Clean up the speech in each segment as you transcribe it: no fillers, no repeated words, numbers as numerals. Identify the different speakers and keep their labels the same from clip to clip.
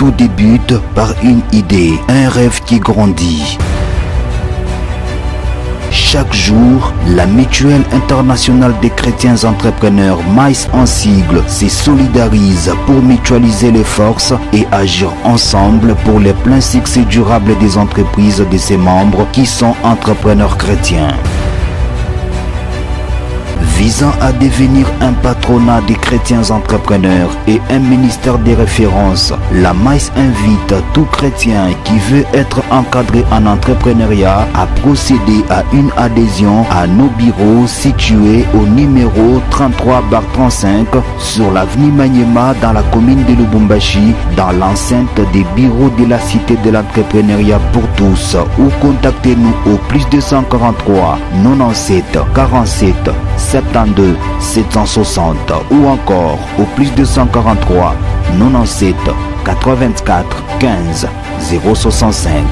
Speaker 1: Tout débute par une idée, un rêve qui grandit. Chaque jour, la Mutuelle internationale des chrétiens entrepreneurs, MICE en sigle, se solidarise pour mutualiser les forces et agir ensemble pour le plein succès durable des entreprises de ses membres qui sont entrepreneurs chrétiens. Visant à devenir un patronat des chrétiens entrepreneurs et un ministère de référence, la MICE invite tout chrétien qui veut être encadré en entrepreneuriat à procéder à une adhésion à nos bureaux situés au numéro 33/35 sur l'avenue Maniema dans la commune de Lubumbashi, dans l'enceinte des bureaux de la Cité de l'entrepreneuriat pour tous, ou contactez-nous au +243 97 47 72 760 ou encore au +243 97 84 15 065.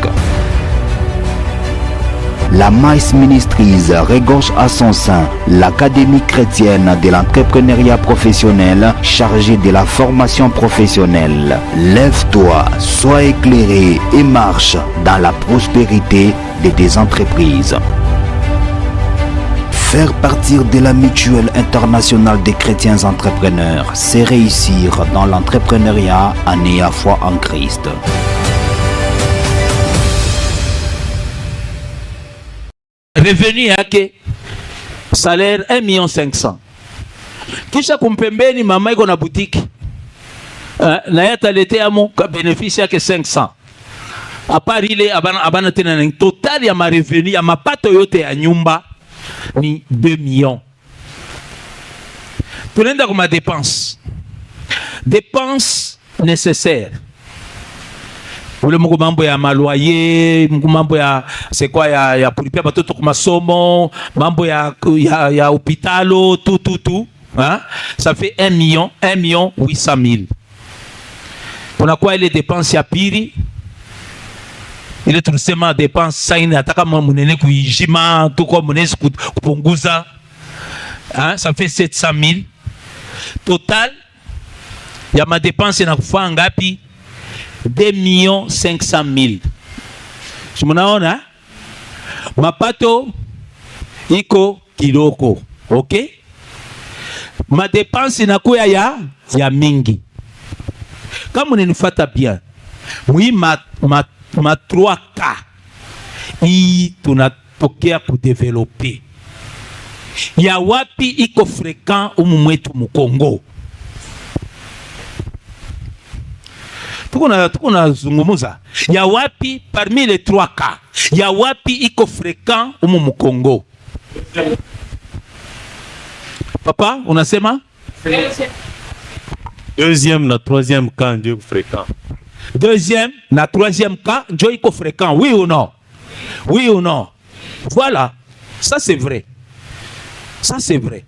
Speaker 1: La MICE Ministries regorge à son sein l'Académie chrétienne de l'entrepreneuriat professionnel chargée de la formation professionnelle. Lève-toi, sois éclairé et marche dans la prospérité de tes entreprises. Faire partir de la Mutuelle internationale des chrétiens entrepreneurs, c'est réussir dans l'entrepreneuriat en ayant foi en Christ.
Speaker 2: Revenu yake salaire 1,5 million. Kisha kumpembeni mama iko na boutique. Na yata lete amo ka bénéfice yake 500. A part ile abana tena na total ya ma revenu ya mapato yote ya nyumba ni 2 millions. Tunaenda kwa dépenses. Dépenses nécessaires. Ule mungu mambo ya maloyer, mungu mambo ya c'est quoi ya kulipia batoto kwa masomo, mambo ya hôpitalo, tout, hein? Ça fait 1,800,000. Kuna kwa ile dépenses ya pili. Ile tunasema dépense saini ataka munene kuijima tuko munezi kupunguza, hein? Ça fait 700,000. Total ya ma dépense na kufaa ngapi? 2,500,000. Simunaona mapato iko kiloko, okay? Ma dépense inakuya ya mingi. Kama unanifuata bien, mwi ma 3K hii tunatokea kudevelope. Ya wapi iko fréquent umu mwetu Mukongo? Tuko na zungumuza. Ya wapi parmi les 3K? Ya wapi iko fréquent umu Mukongo? Papa, unasema?
Speaker 3: Deuxième na troisième cas ndio fréquent.
Speaker 2: Deuxième na troisième cas ndio iko fréquent, oui ou non? Oui ou non? Voilà, ça c'est vrai. Ça c'est vrai.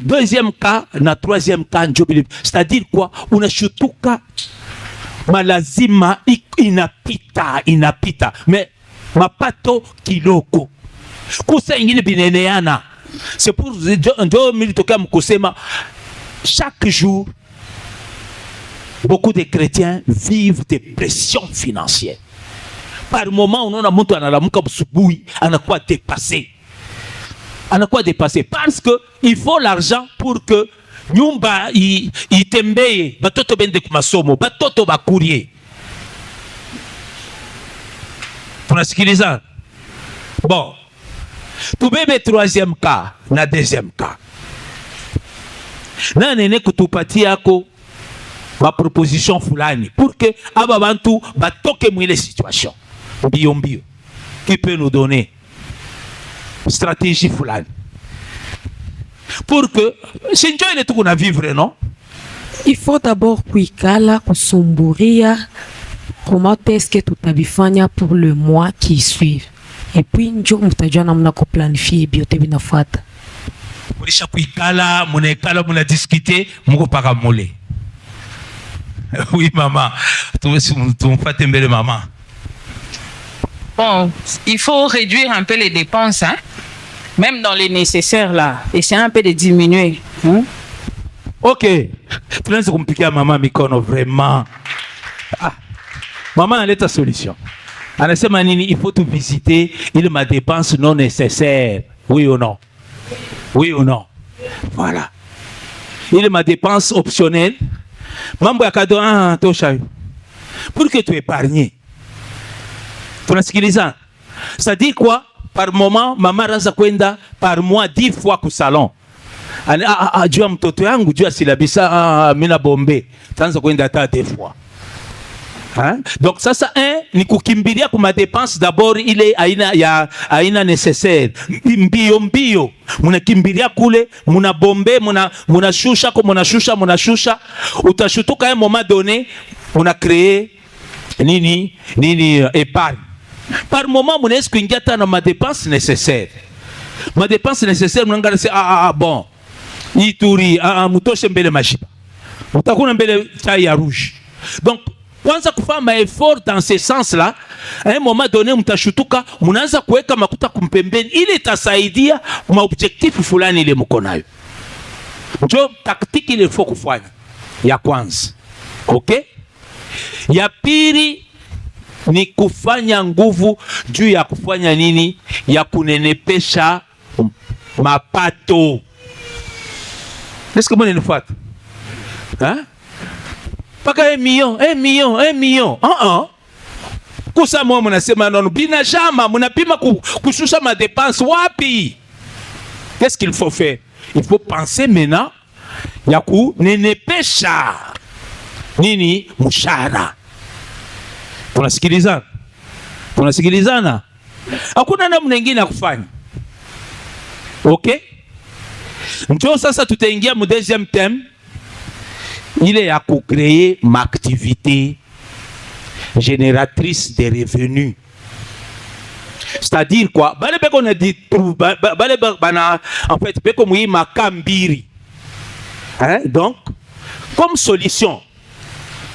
Speaker 2: Deuxième cas na troisième cas ndio, c'est-à-dire quoi? Unashutuka malazima inapita mais mapato kiloko kusa ingine bineneana. C'est pour ndio militoka mkusema chaque jour beaucoup de chrétiens vivent des pressions financières. Par moment unaona mtu analamuka busubuhi anakuwa dépassé. Anakuwa dépassé parce que il faut l'argent pour que nyumba itembee, batoto bende kumasomo, batoto bakurie. Tunasikiliza? Bon. Tubebe troisième cas na deuxième cas. Na nene kutupatia yako ma proposition fulani pour que aba bantu batoke mwile situation. Mbio. Qui peut nous donner stratégie fulani pour que sinjo ile tuko na vivre, non?
Speaker 4: Il faut d'abord kuikala kusumburia comment est-ce que tutabifanya pour le mois qui suit, et puis njo mtajua namna ku planifier biote binafuata.
Speaker 2: Mulisha kuikala muna discuter muko paka mole. Oui maman, tumfate mbele maman.
Speaker 5: Bon, il faut réduire un peu les dépenses, hein? Même dans les nécessaires là, essayer un peu de diminuer. Hein?
Speaker 2: Ok, tunaweza kumpikia mama mikono vraiment. Mama analeta solution. Anasema nini? Il faut tout visiter, il ma dépense non nécessaire. Oui ou non? Oui ou non? Voilà. Il ma dépense optionnelle. Mambo ya kado tosha. Pour que tu épargnes. Tunasikiliza. Ça dit quoi? Par moment, mama raza kwenda par mois 10 fois ku salon. Juu ya mtoto yangu, juu ya silabisa, mina bombe. Tanza kwenda hata 2 fois. Hein? Donc sasa ni kukimbilia kuma dépense d'abord ile aina nécessaire. Mbio. Munakimbilia kule, munabombe, munashusha, munashusha. Utashutuka un moment donné, on a créé nini épargne. Par moment, mon est-ce qu'il y a ma dépense nécessaire. Ma dépense nécessaire, mon gars, c'est bon. Ituri, mutoshe mbele mashiba. Utakuna mbele chai ya rouge. Donc, kwanza kufanya effort dans ce sens-là, à un moment donné, mtashutuka, munaanza kuweka makuta kumpembeni, ili itasaidia ma objectif fulani ile mko nayo. Ndio taktiki ile faut kufanya. Ya kwanza. Okay? Ya pili ni kufanya nguvu juu ya kufanya nini? Ya kunenepesha mapato. Est-ce que vous m'entendez? Hein? Paka 1 million. Kusa mwa mnasema nono bina shama mnapima kushusha ma dépenses wapi? Qu'est-ce qu'il faut faire? Il faut penser maintenant ya kunenepesha nini mshahara. Tunasikilizana? Hakuna namna nyingine ya kufanya. Okay? Ndio sasa tutaingia mu deuxième thème. Il est à créer ma activité génératrice de revenus. C'est-à-dire quoi? Bale beko na dit bale bana en fait beko muyi makambiri. Hein? Donc comme solution,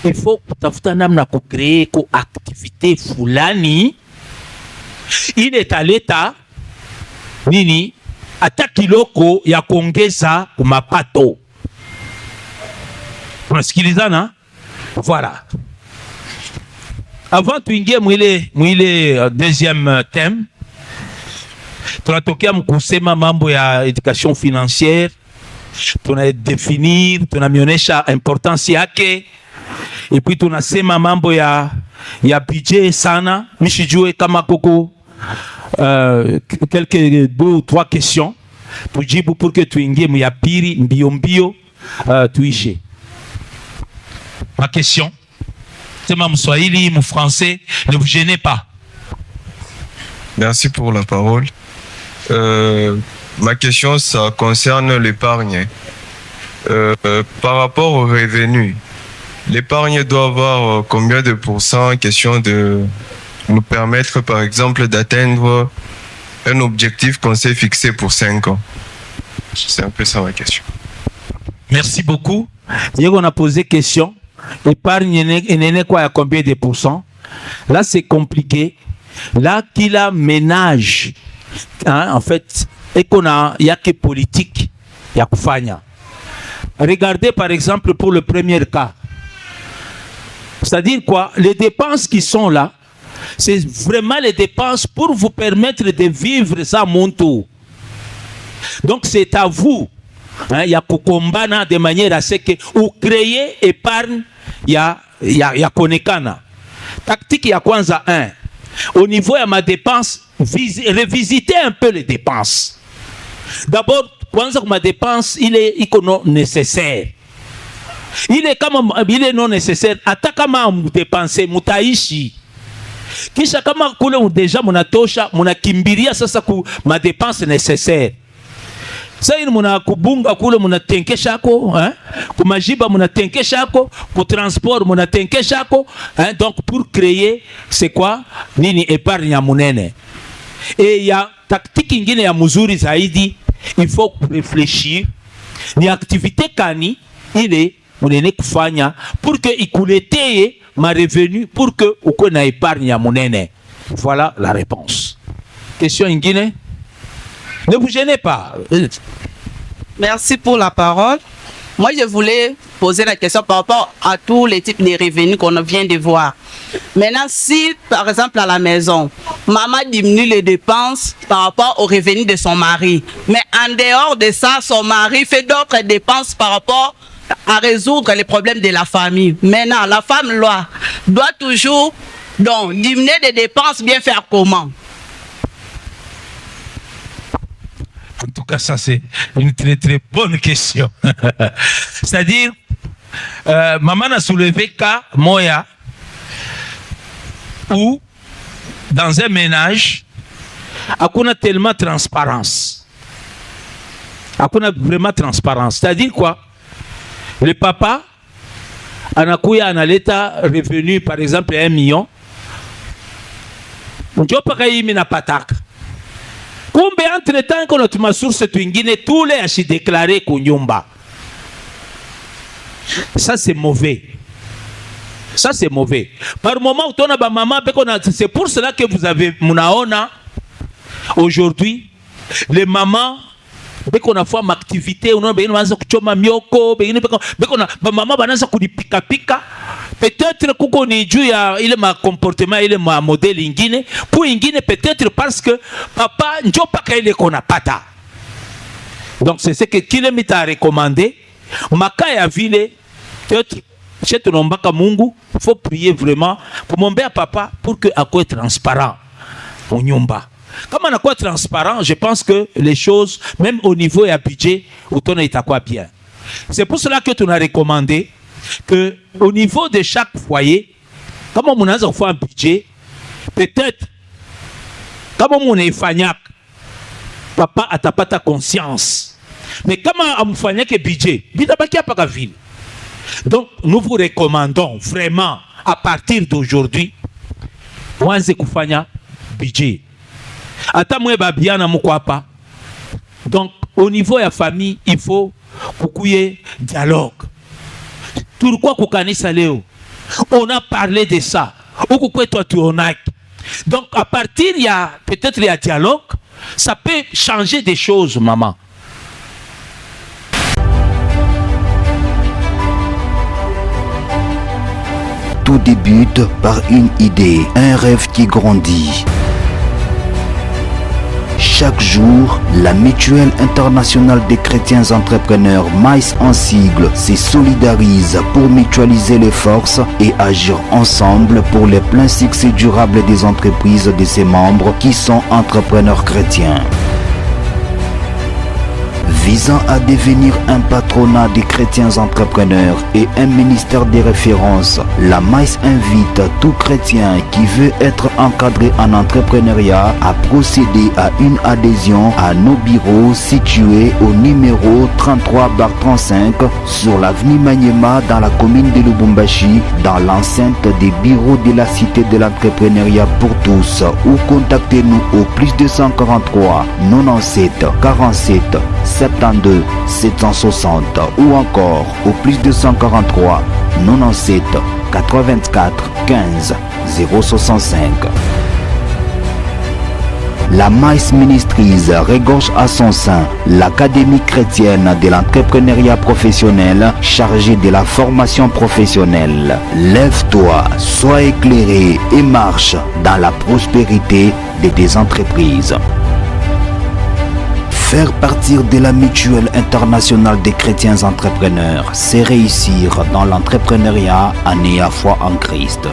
Speaker 2: il faut kutafuta namna créer ko activité fulani. Il est à l'état nini ata kiloko ya kuongeza mapato. Tunasikilizana? Voilà. Avant tuingie mwile deuxième thème, tunatokea mkusema mambo ya éducation financière, tunadéfinir, tunamionyesha importance yake, et puis tunasema mambo ya budget sana. Mishijue kama koko quelques 2 ou 3 questions tujibu pour que tuingie mya pili mbio tuishe. Ma question, c'est ma Mswahili, mon français, ne vous gênez pas.
Speaker 6: Merci pour la parole. Ma question, ça concerne l'épargne. Par rapport aux revenus, l'épargne doit avoir combien de pourcents? Question de nous permettre, par exemple, d'atteindre un objectif qu'on s'est fixé pour 5 ans. C'est un peu ça ma question.
Speaker 2: Merci beaucoup. On a posé question. Épargne n'est quoi à combien de pourcents? Là, c'est compliqué. Là, qu'il a ménage, hein, en fait, et qu'on a, il y a que politique, il y a kufanya. Regardez par exemple pour le premier cas. C'est-à-dire quoi? Les dépenses qui sont là, c'est vraiment les dépenses pour vous permettre de vivre ça mon tour. Donc c'est à vous, hein, ya kukombana de manière à ce que vous créez épargne ya konekana. Tactique ya kwanza 1. Au niveau de ma dépense, revisiter un peu les dépenses. D'abord, kwanza ma dépense, il est non nécessaire. Il est non nécessaire. Ata kama dépenser mutaishi. Kisha kama kule deja munatosha, munakimbiria sasa ku ma dépense nécessaire. Sasa muna kubunga kule munatenkesha ko, hein? Kumajiba munatenkesha ko, ku transport munatenkesha ko, hein? Donc pour créer c'est quoi? Nini épargne ya munene. Et ya tactique ingine ya muzuri zaidi, il faut réfléchir ni activité kani ile munene kufanya pour que ikuleteye ma revenu pour que uko na épargne ya munene. Voilà la réponse. Question ingine? Ne vous gênez pas.
Speaker 7: Merci pour la parole. Moi, je voulais poser la question par rapport à tous les types de revenus qu'on vient de voir. Maintenant, si, par exemple, à la maison, maman diminue les dépenses par rapport aux revenus de son mari, mais en dehors de ça, son mari fait d'autres dépenses par rapport à résoudre les problèmes de la famille. Maintenant, la femme doit toujours donc, diminuer des dépenses, bien faire comment?
Speaker 2: En tout cas, ça c'est une très très bonne question. C'est-à-dire, maman a soulevé cas Moya où dans un ménage, on a tellement transparence. On a vraiment transparence. C'est-à-dire quoi? Le papa, anakuya analeta revenu par exemple 1 million. Ndio paka yimi na pataka. Kumbe entre temps qu'on a tuma source twingine tous les achi déclaré kunyumba. Ça c'est mauvais. Ça c'est mauvais. Par moment où on a ba maman, c'est pour cela que vous avez munaona aujourd'hui les mamans dès qu'on a fait une activité on a besoin de kuchoma mioko on a ba maman banaanza kulipika pika peut-être kuko ni juu ya ile ma comportement ile ma modèle ingine pour ingine peut-être parce que papa njo paka ile kona pata. Donc c'est ce que Kilemi t'a recommandé maka ya vile peut-être chez Tonombaka Mungu faut prier vraiment pour mon père papa pour que akwe transparent au nyumba. Comme on a quoi transparent, je pense que les choses, même au niveau et à budget, on est à quoi bien. C'est pour cela que tu as recommandé que au niveau de chaque foyer, comme on a un budget, peut-être, comme on est fagnac, papa a pas ta conscience. Mais comme on a fagnac et budget, il n'y a pas de ville. Donc, nous vous recommandons vraiment, à partir d'aujourd'hui, moi, c'est un budget. Ata mwe babiana mukwapa. Donc au niveau de la famille, il faut kukuye dialogue. Pourquoi kukanisa leo? On a parlé de ça. Ukukwe toi tu onak. Donc à partir il y a peut-être il y a dialogue, ça peut changer des choses maman.
Speaker 1: Tout débute par une idée, un rêve qui grandit. Chaque jour, la Mutuelle internationale des chrétiens entrepreneurs, MICE en sigle, se solidarise pour mutualiser les forces et agir ensemble pour le plein succès durable des entreprises de ses membres qui sont entrepreneurs chrétiens. Visant à devenir un patronat des chrétiens entrepreneurs et un ministère de référence, la MICE invite tout chrétien qui veut être encadré en entrepreneuriat à procéder à une adhésion à nos bureaux situés au numéro 33/35 sur l'avenue Maniema dans la commune de Lubumbashi, dans l'enceinte des bureaux de la Cité de l'entrepreneuriat pour tous, ou contactez-nous au plus 243 97 47 72 760 ou encore au plus 243 97 84 15 065. La MICE Ministries regorge à son sein l'Académie chrétienne de l'entrepreneuriat professionnel chargée de la formation professionnelle. Lève-toi, sois éclairé et marche dans la prospérité de tes entreprises. Faire partir de la Mutuelle internationale des chrétiens entrepreneurs, c'est réussir dans l'entrepreneuriat en ayant foi en Christ.